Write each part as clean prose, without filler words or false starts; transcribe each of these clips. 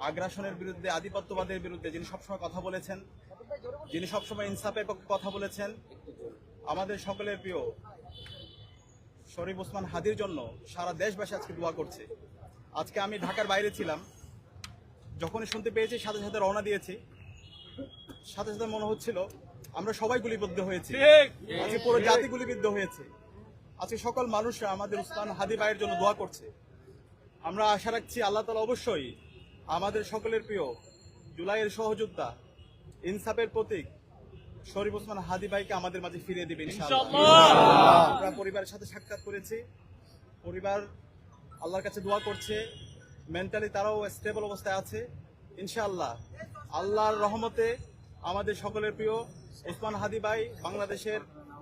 আগ্রাসনের বিরুদ্ধে, আধিপত্যবাদের বিরুদ্ধে যিনি সবসময় কথা বলেছেন, যিনি সবসময় ইনসাফের পক্ষে কথা বলেছেন, আমাদের সকলের প্রিয় শরীফ ওসমান হাদির জন্য সারা দেশবাসী আজকে দোয়া করছে। আজকে আমি ঢাকার বাইরে ছিলাম, যখনই শুনতে পেয়েছি সাথে সাথে রওনা দিয়েছি। সাথে সাথে মনে হচ্ছিল আমরা সবাই গুলিবিদ্ধ হয়েছি, আজকে পুরো জাতি গুলিবিদ্ধ হয়েছে। আজকে সকল মানুষরা আমাদের ওসমান হাদি ভাইয়ের জন্য দোয়া করছে। আমরা আশা রাখছি আল্লাহ তাআলা অবশ্যই আমাদের সকলের প্রিয় জুলাইয়ের সহযোদ্ধা, ইনসাফের প্রতীক শরীফ ওসমান হাদি ভাইকে আমাদের মাঝে ফিরিয়ে দিবেন ইনশাআল্লাহ। আমরা পরিবারের সাথে সাক্ষাৎ করেছি, পরিবার আল্লাহর কাছে দোয়া করছে, মেন্টালি তারাও স্টেবল অবস্থায় আছে ইনশাআল্লাহ। আল্লাহর রহমতে আমাদের সকলের প্রিয় ওসমান হাদি ভাই বাংলাদেশের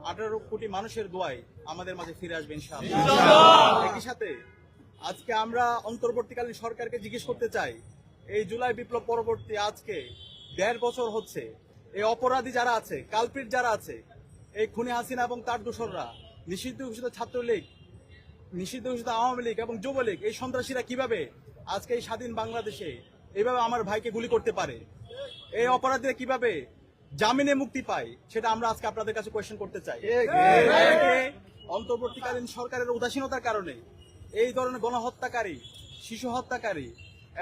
18 কোটি মানুষের দোয়ায় আমাদের মাঝে ফিরে আসবে ইনশাআল্লাহ। একই সাথে আজকে আমরা অন্তর্বর্তীকালীন সরকারকে জিজ্ঞেস করতে চাই, এই জুলাই বিপ্লব পরবর্তী আজকে 1.5 বছর হচ্ছে, এই অপরাধী যারা আছে, কালপ্রিট যারা আছে, এই খুনি হাসিনা এবং তার দোসররা, নিষিদ্ধ ঘোষিত ছাত্রলীগ, নিষিদ্ধ ঘোষিত আওয়ামী লীগ এবং যুবলীগ, এই সন্ত্রাসীরা কিভাবে আজকে এই স্বাধীন বাংলাদেশে এইভাবে আমার ভাইকে গুলি করতে পারে, এই অপরাধীরা কিভাবে জামিনে মুক্তি পায়, সেটা আমরা আজকে আপনাদের কাছে কোয়েশ্চেন করতে চাই। অন্তর্বর্তীকালীন সরকারের উদাসীনতার কারণে এই ধরনের গণহত্যাকারী, শিশু হত্যাকারী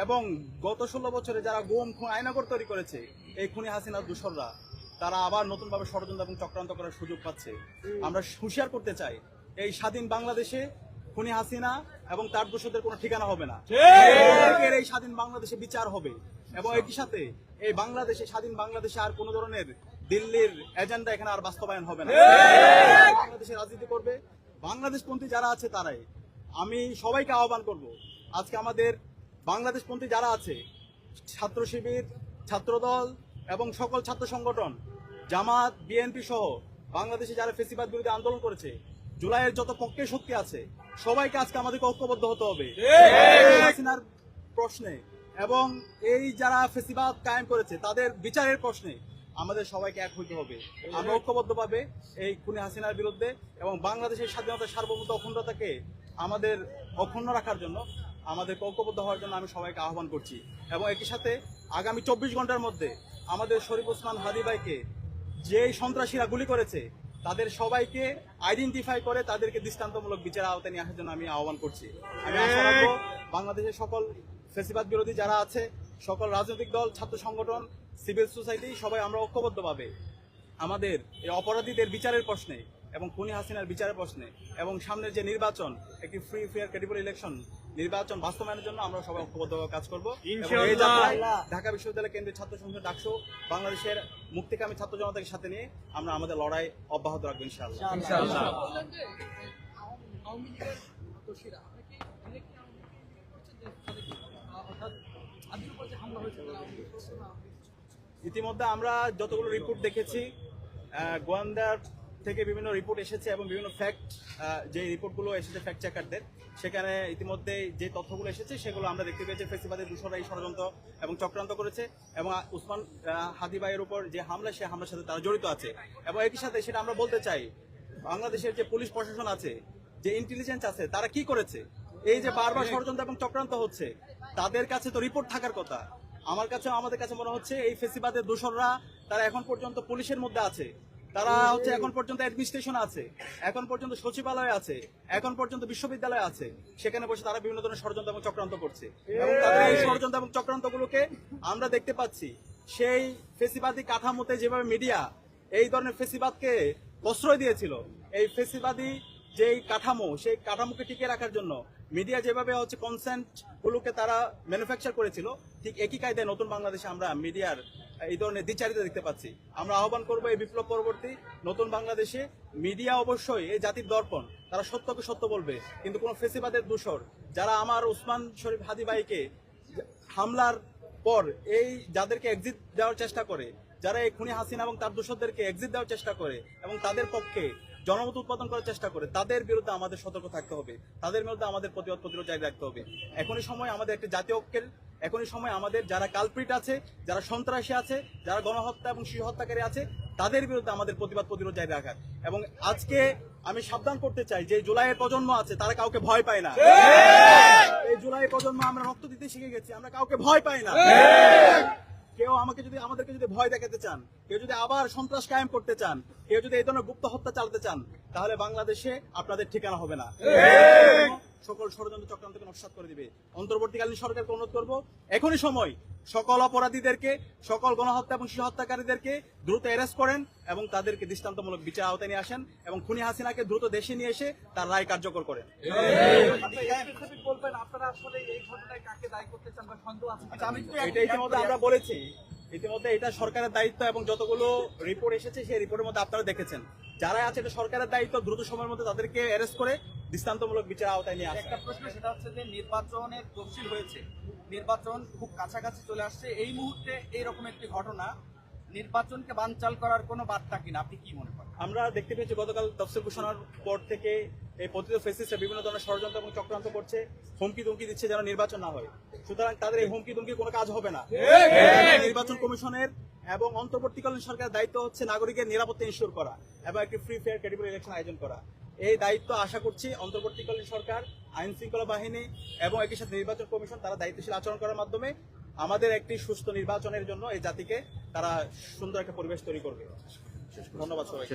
এবং গত 16 বছরে যারা গুম খুন আয়নাগর তৈরি করেছে, এই খুনি হাসিনার দোসররা তারা আবার নতুনভাবে ষড়যন্ত্র এবং চক্রান্ত করার সুযোগ পাচ্ছে। আমরা হুঁশিয়ার করতে চাই, এই স্বাধীন বাংলাদেশে খুনি হাসিনা এবং তার দোষরদের কোনো ঠিকানা হবে না। এই স্বাধীন বাংলাদেশে বিচার হবে এবং একই সাথে এই বাংলাদেশে, স্বাধীন বাংলাদেশে আর কোনো ধরনের দিল্লির এজেন্ডা এখানে আর বাস্তবায়ন হবে না। বাংলাদেশে রাজনীতি করবে বাংলাদেশপন্থী যারা আছে তারাই। আমি সবাইকে আহ্বান করব, আজকে আমাদের বাংলাদেশপন্থী যারা আছে, ছাত্র শিবির, ছাত্রদল এবং সকল ছাত্র সংগঠন, জামাত, বিএনপি সহ বাংলাদেশে যারা ফেসিবাদ বিরোধী আন্দোলন করেছে, জুলাইয়ের যত পক্ষের শক্তি আছে, সবাইকে আজকে আমাদেরকে ঐক্যবদ্ধ হতে হবে হাসিনার প্রশ্নে এবং এই যারা ফেসিবাদ কায়েম করেছে তাদের বিচারের প্রশ্নে। আমাদের সবাইকে এক হইতে হবে। আমরা ঐক্যবদ্ধভাবে এই খুনি হাসিনার বিরুদ্ধে এবং বাংলাদেশের স্বাধীনতা, সার্বভৌমত্ব, অখণ্ডতাকে আমাদের অক্ষুণ্ণ রাখার জন্য আমাদেরকে ঐক্যবদ্ধ হওয়ার জন্য আমি সবাইকে আহ্বান করছি। এবং একই সাথে আগামী 24 ঘন্টার মধ্যে আমাদের শরীফ ওসমান হাদি ভাইকে যেই সন্ত্রাসীরা গুলি করেছে তাদের সবাইকে আইডেন্টিফাই করে তাদেরকে দৃষ্টান্তমূলক বিচারের আওতায় নিয়ে আসার জন্য আমি আহ্বান করছি। আমি আশা রাখবো বাংলাদেশের সকল ফেসিবাদ বিরোধী যারা আছে, সকল রাজনৈতিক দল, ছাত্র সংগঠন, সিভিল সোসাইটি, সবাই আমরা ঐক্যবদ্ধভাবে আমাদের এই অপরাধীদের বিচারের প্রশ্নে এবং খুনি হাসিনার বিচারের প্রশ্নে এবং সামনের যে নির্বাচন, একটি ফ্রি ফেয়ার ক্রেডিবল ইলেকশন নির্বাচন বাস্তবায়নের জন্য আমরা সবাই ঐক্যবদ্ধভাবে কাজ করবো। ঢাকা বিশ্ববিদ্যালয় কেন্দ্রীয় ছাত্র সংসদ ডাকসু বাংলাদেশের মুক্তিকামী ছাত্র জনতাকে সাথে নিয়ে আমরা আমাদের লড়াই অব্যাহত রাখবো ইনশাআল্লাহ। ইতিমধ্যে আমরা যতগুলো রিপোর্ট দেখেছি, গোয়েন্দার থেকে বিভিন্ন রিপোর্ট এসেছে এবং বিভিন্ন ফ্যাক্ট, যে রিপোর্টগুলো এসেছে ফ্যাক্ট চেকারদের, সেখানে ইতিমধ্যে যে তথ্যগুলো এসেছে সেগুলো আমরা দেখতে পেয়েছি ফেসিবাদের দোসররা এই ষড়যন্ত্র এবং চক্রান্ত করেছে এবং ওসমান হাদি ভাইয়ের উপর যে হামলা, সে হামলার সাথে তারা জড়িত আছে। এবং একই সাথে সেটা আমরা বলতে চাই, বাংলাদেশের যে পুলিশ প্রশাসন আছে, যে ইন্টেলিজেন্স আছে, তারা কি করেছে? এই যে বারবার ষড়যন্ত্র এবং চক্রান্ত হচ্ছে, তাদের কাছে তো রিপোর্ট থাকার কথা। আমাদের কাছে মনে হচ্ছে এই ফেসিবাদের দোসররা তারা এখন পর্যন্ত পুলিশের মধ্যে আছে, তারা হচ্ছে এখন পর্যন্ত অ্যাডমিনিস্ট্রেশন আছে, এখন পর্যন্ত সচিবালয় আছে, এখন পর্যন্ত বিশ্ববিদ্যালয় আছে, সেখানে বসে তারা বিভিন্ন ধরনের ষড়যন্ত্র এবং চক্রান্ত করছে। এবং তাদের এই ষড়যন্ত্র এবং চক্রান্তগুলোকে আমরা দেখতে পাচ্ছি সেই ফেসিবাদী কাঠামোতে যেভাবে মিডিয়া এই ধরনের ফেসিবাদকে প্রশ্রয় দিয়েছিল, এই ফেসিবাদী যেই কাঠামো, সেই কাঠামোকে টিকিয়ে রাখার জন্য মিডিয়া যেভাবে হচ্ছে কনসেন্ট গুলোকে তারা ম্যানুফ্যাকচার করেছিল, ঠিক একই কায়দায় নতুন বাংলাদেশে আমরা মিডিয়ার এই ধরনের দ্বিচারিতা দেখতে পাচ্ছি। আমরা আহ্বান করবো এই বিপ্লব পরবর্তী নতুন বাংলাদেশে মিডিয়া অবশ্যই এই জাতির দর্পণ, তারা সত্যকে সত্য বলবে, কিন্তু কোন ফেসিবাদের দোসর যারা আমার ওসমান শরীফ হাদি ভাইকে হামলার পর এই যাদেরকে এক্সিট দেওয়ার চেষ্টা করে, যারা এই খুনি হাসিনা এবং তার দোসরদেরকে এক্সিট দেওয়ার চেষ্টা করে এবং তাদের পক্ষে জনমত উৎপাদন করার চেষ্টা করে, তাদের বিরুদ্ধে আমাদের সতর্ক থাকতে হবে, তাদের বিরুদ্ধে আমাদের প্রতিরোধ জারি রাখতে হবে। এখনই সময় আমাদের একটি জাতীয় ঐক্যের, এখনই সময় আমাদের যারা কালপ্রিট আছে, যারা সন্ত্রাসী আছে, যারা গণহত্যা এবং শিশু হত্যাকারী আছে, তাদের বিরুদ্ধে আমাদের প্রতিরোধ জারি রাখার। এবং আজকে আমি সাবধান করতে চাই যে জুলাইয়ের প্রজন্ম আছে তারা কাউকে ভয় পায় না। এই জুলাই প্রজন্ম আমরা রক্ত দিতে শিখে গেছি, আমরা কাউকে ভয় পাই না। কেউ আমাদেরকে যদি ভয় দেখাতে চান, কেউ যদি আবার সন্ত্রাস কায়েম করতে চান, কেউ যদি এই ধরনের গুপ্ত হত্যা চালাতে চান, তাহলে বাংলাদেশে আপনাদের ঠিকানা হবে না। সকল ষড়যন্ত্র চক্রান্তকে নস্যাৎ করে দিবে। অন্তর্বর্তীকালীন সরকারকে অনুরোধ করব, এখনই সময় সকল অপরাধীদেরকে, সকল গণহত্যা এবং শিশু হত্যাকারীদেরকে দ্রুত অ্যারেস্ট করেন এবং তাদেরকে দৃষ্টান্তমূলক বিচার আওতায় নিয়ে আসেন এবং খুনি হাসিনাকে দ্রুত দেশে নিয়ে এসে তার রায় কার্যকর করেন। এটা ইতিমধ্যে আমরা বলেছি, ইতিমধ্যে এটা সরকারের দায়িত্ব এবং যতগুলো রিপোর্ট এসেছে সেই রিপোর্টের মধ্যে আপনারা দেখেছেন যারা আছে এটা সরকারের দায়িত্ব দ্রুত সময়ের মধ্যে তাদেরকে অ্যারেস্ট করে দৃষ্টান্তমূলক বিচার আওতায় নিয়ে আসে। একটা প্রশ্ন, সেটা হচ্ছে যে নির্বাচনের তফসিল হয়েছে, নির্বাচন খুব কাছাকাছি চলে আসছে, এই মুহূর্তে এইরকম একটি ঘটনা নির্বাচনকে বানচাল করার কোনো বার্তা কিনা আপনি কি মনে করেন? আমরা দেখতে পেয়েছি গতকাল তফসিল ঘোষণার পর থেকে এই পতিত ফেসিস্টরা বিভিন্ন ধরনের ষড়যন্ত্র এবং চক্রান্ত করছে, হুমকি দুমকি দিচ্ছে যেন নির্বাচন না হয়। সুতরাং তাদের এই হুমকি দুমকির কোনো কাজ হবে না। নির্বাচন কমিশনের এবং অন্তর্বর্তীকালীন সরকারের দায়িত্ব হচ্ছে নাগরিকের নিরাপত্তা ইনশিওর করা এবং একটি ফ্রি ফেয়ার ক্রেডিবল ইলেকশন আয়োজন করা। এই দায়িত্ব আশা করছি অন্তর্বর্তীকালীন সরকার, আইন শৃঙ্খলা বাহিনী এবং একই সাথে নির্বাচন কমিশন তারা দায়িত্বশীল আচরণ করার মাধ্যমে আমাদের একটি সুস্থ নির্বাচনের জন্য এই জাতিকে তারা সুন্দর একটা পরিবেশ তৈরি করবে। ধন্যবাদ সবাই।